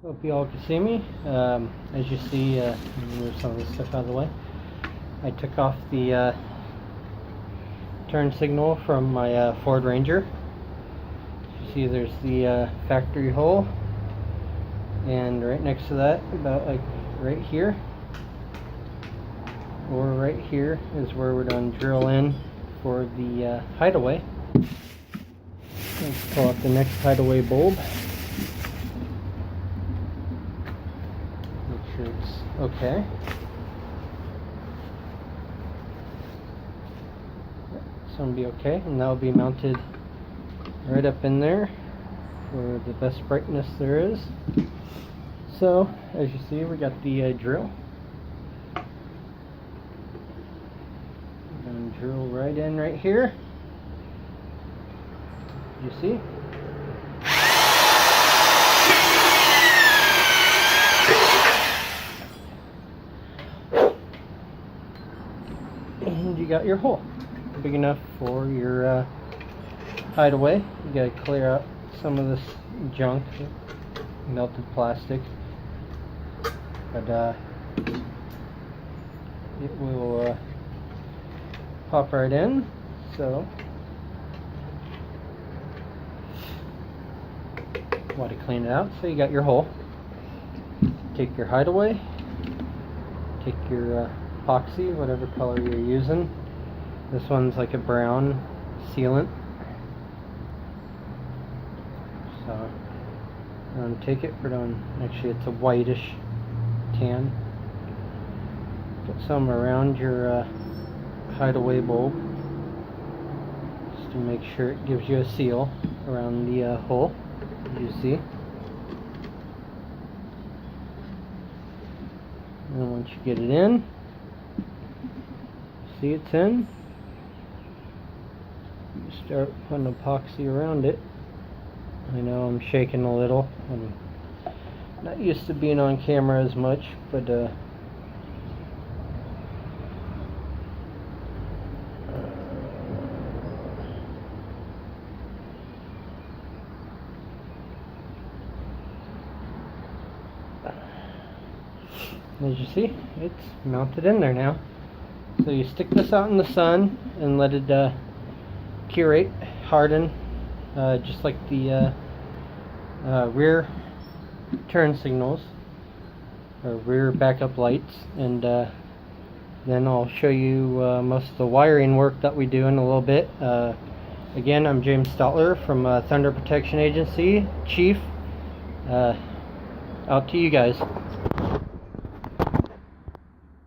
Hope you all can see me. As you see, move some of this stuff out of the way. I took off the turn signal from my Ford Ranger. You see there's the factory hole, and right next to that, about like right here, or right here, is where we're going to drill in for the hideaway. Let's pull out the next hideaway bulb. Make sure it's okay. It's going to be okay, and that will be mounted right up in there for the best brightness there is. So, as you see, we got the drill. We're going to drill right in right here. You see? And you got your hole. Big enough for your hideaway. You gotta clear out some of this junk, melted plastic, but it will pop right in. So want to clean it out. So you got your hole. Take your hideaway, take your epoxy, whatever color you're using. This one's like a brown sealant. So take it, put on, actually it's a whitish tan. Put some around your hideaway bulb, just to make sure it gives you a seal around the hole. You see, and once you get it in, see it's in, you start putting epoxy around it. I know I'm shaking a little. I'm not used to being on camera as much, but as you see, it's mounted in there now. So you stick this out in the sun and let it curate, harden, just like the rear turn signals or rear backup lights. And then I'll show you most of the wiring work that we do in a little bit. Again, I'm James Stotler from Thunder Protection Agency. Chief, out to you guys.